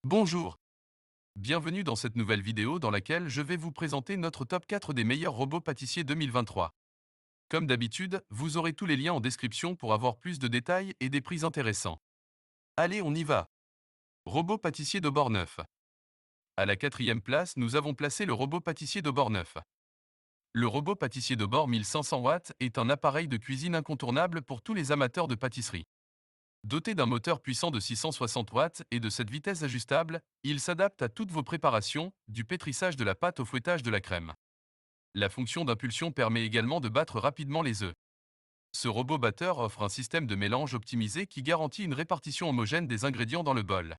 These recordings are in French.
Bonjour, bienvenue dans cette nouvelle vidéo dans laquelle je vais vous présenter notre top 4 des meilleurs robots pâtissiers 2023. Comme d'habitude, vous aurez tous les liens en description pour avoir plus de détails et des prix intéressants. Allez, on y va. Robot pâtissier de bord neuf. À la quatrième place, nous avons placé le robot pâtissier de bord neuf. Le robot pâtissier de bord 1500 watts est un appareil de cuisine incontournable pour tous les amateurs de pâtisserie. Doté d'un moteur puissant de 660 watts et de cette vitesse ajustable, il s'adapte à toutes vos préparations, du pétrissage de la pâte au fouettage de la crème. La fonction d'impulsion permet également de battre rapidement les œufs. Ce robot batteur offre un système de mélange optimisé qui garantit une répartition homogène des ingrédients dans le bol.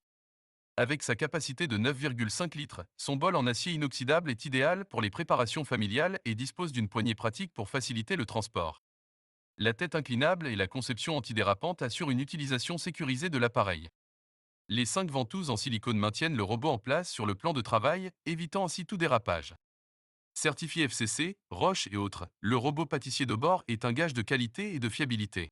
Avec sa capacité de 9,5 litres, son bol en acier inoxydable est idéal pour les préparations familiales et dispose d'une poignée pratique pour faciliter le transport. La tête inclinable et la conception antidérapante assurent une utilisation sécurisée de l'appareil. Les 5 ventouses en silicone maintiennent le robot en place sur le plan de travail, évitant ainsi tout dérapage. Certifié FCC, Roche et autres, le robot pâtissier de bord est un gage de qualité et de fiabilité.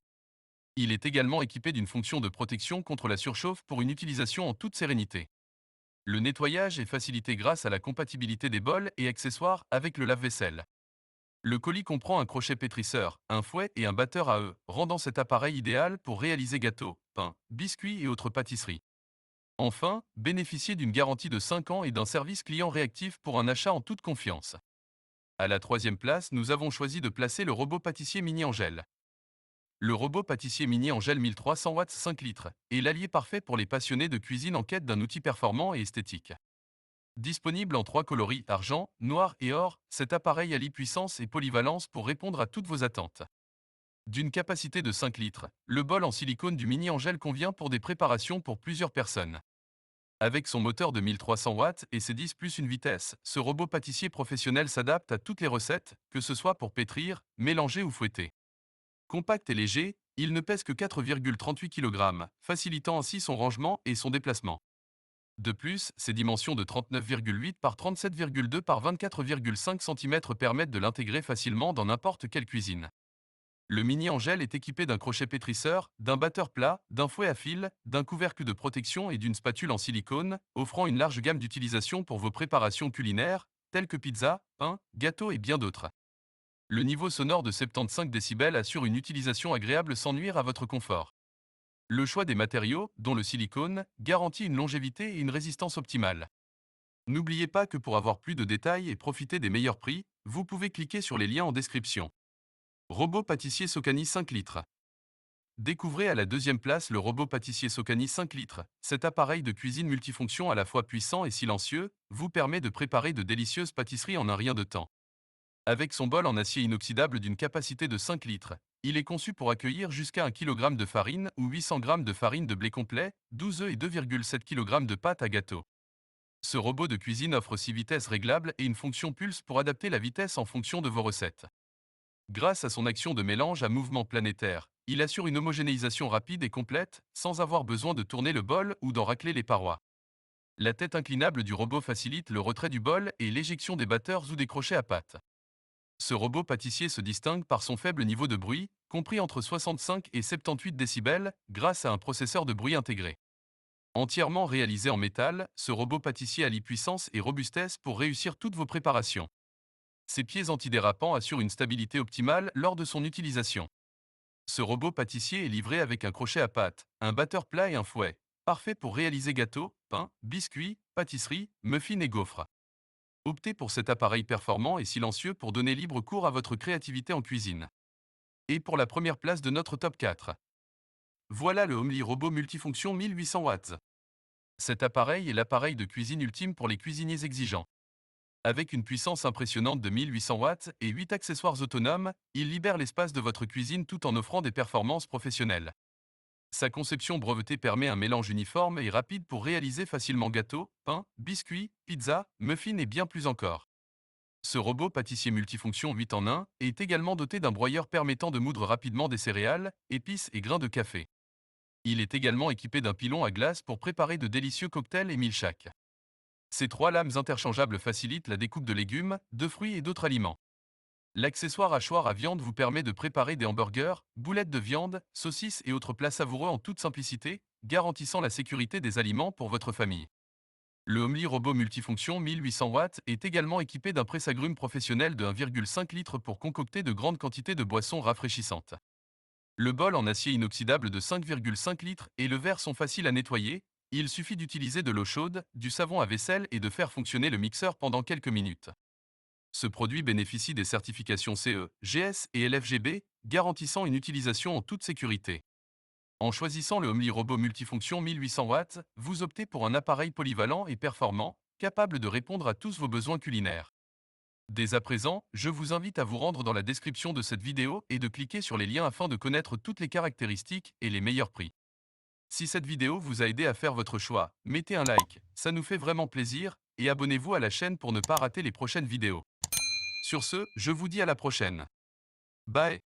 Il est également équipé d'une fonction de protection contre la surchauffe pour une utilisation en toute sérénité. Le nettoyage est facilité grâce à la compatibilité des bols et accessoires avec le lave-vaisselle. Le colis comprend un crochet pétrisseur, un fouet et un batteur à œufs, rendant cet appareil idéal pour réaliser gâteaux, pains, biscuits et autres pâtisseries. Enfin, bénéficiez d'une garantie de 5 ans et d'un service client réactif pour un achat en toute confiance. À la troisième place, nous avons choisi de placer le robot pâtissier Mini Angèle. Le robot pâtissier Mini Angèle 1300 watts 5 litres est l'allié parfait pour les passionnés de cuisine en quête d'un outil performant et esthétique. Disponible en 3 coloris argent, noir et or, cet appareil allie puissance et polyvalence pour répondre à toutes vos attentes. D'une capacité de 5 litres, le bol en silicone du Mini Angèle convient pour des préparations pour plusieurs personnes. Avec son moteur de 1300 watts et ses 10 plus une vitesse, ce robot pâtissier professionnel s'adapte à toutes les recettes, que ce soit pour pétrir, mélanger ou fouetter. Compact et léger, il ne pèse que 4,38 kg, facilitant ainsi son rangement et son déplacement. De plus, ses dimensions de 39,8 par 37,2 par 24,5 cm permettent de l'intégrer facilement dans n'importe quelle cuisine. Le Mini Angel est équipé d'un crochet pétrisseur, d'un batteur plat, d'un fouet à fil, d'un couvercle de protection et d'une spatule en silicone, offrant une large gamme d'utilisations pour vos préparations culinaires, telles que pizza, pain, gâteaux et bien d'autres. Le niveau sonore de 75 décibels assure une utilisation agréable sans nuire à votre confort. Le choix des matériaux, dont le silicone, garantit une longévité et une résistance optimale. N'oubliez pas que pour avoir plus de détails et profiter des meilleurs prix, vous pouvez cliquer sur les liens en description. Robot pâtissier Socani 5 litres. Découvrez à la deuxième place le robot pâtissier Socani 5 litres. Cet appareil de cuisine multifonction à la fois puissant et silencieux vous permet de préparer de délicieuses pâtisseries en un rien de temps. Avec son bol en acier inoxydable d'une capacité de 5 litres, il est conçu pour accueillir jusqu'à 1 kg de farine ou 800 g de farine de blé complet, 12 œufs et 2,7 kg de pâte à gâteau. Ce robot de cuisine offre 6 vitesses réglables et une fonction pulse pour adapter la vitesse en fonction de vos recettes. Grâce à son action de mélange à mouvement planétaire, il assure une homogénéisation rapide et complète, sans avoir besoin de tourner le bol ou d'en racler les parois. La tête inclinable du robot facilite le retrait du bol et l'éjection des batteurs ou des crochets à pâte. Ce robot pâtissier se distingue par son faible niveau de bruit, compris entre 65 et 78 décibels, grâce à un processeur de bruit intégré. Entièrement réalisé en métal, ce robot pâtissier allie puissance et robustesse pour réussir toutes vos préparations. Ses pieds antidérapants assurent une stabilité optimale lors de son utilisation. Ce robot pâtissier est livré avec un crochet à pâte, un batteur plat et un fouet, parfait pour réaliser gâteaux, pains, biscuits, pâtisseries, muffins et gaufres. Optez pour cet appareil performant et silencieux pour donner libre cours à votre créativité en cuisine. Et pour la première place de notre top 4. Voilà le Homely Robot multifonction 1800 watts. Cet appareil est l'appareil de cuisine ultime pour les cuisiniers exigeants. Avec une puissance impressionnante de 1800 watts et 8 accessoires autonomes, il libère l'espace de votre cuisine tout en offrant des performances professionnelles. Sa conception brevetée permet un mélange uniforme et rapide pour réaliser facilement gâteaux, pains, biscuits, pizzas, muffins et bien plus encore. Ce robot pâtissier multifonction 8 en 1 est également doté d'un broyeur permettant de moudre rapidement des céréales, épices et grains de café. Il est également équipé d'un pilon à glace pour préparer de délicieux cocktails et milkshakes. Ces 3 lames interchangeables facilitent la découpe de légumes, de fruits et d'autres aliments. L'accessoire hachoir à viande vous permet de préparer des hamburgers, boulettes de viande, saucisses et autres plats savoureux en toute simplicité, garantissant la sécurité des aliments pour votre famille. Le Homely Robot multifonction 1800 watts est également équipé d'un presse-agrumes professionnel de 1,5 litre pour concocter de grandes quantités de boissons rafraîchissantes. Le bol en acier inoxydable de 5,5 litres et le verre sont faciles à nettoyer, il suffit d'utiliser de l'eau chaude, du savon à vaisselle et de faire fonctionner le mixeur pendant quelques minutes. Ce produit bénéficie des certifications CE, GS et LFGB, garantissant une utilisation en toute sécurité. En choisissant le Homely Robot multifonction 1800 watts, vous optez pour un appareil polyvalent et performant, capable de répondre à tous vos besoins culinaires. Dès à présent, je vous invite à vous rendre dans la description de cette vidéo et de cliquer sur les liens afin de connaître toutes les caractéristiques et les meilleurs prix. Si cette vidéo vous a aidé à faire votre choix, mettez un like, ça nous fait vraiment plaisir, et abonnez-vous à la chaîne pour ne pas rater les prochaines vidéos. Sur ce, je vous dis à la prochaine. Bye!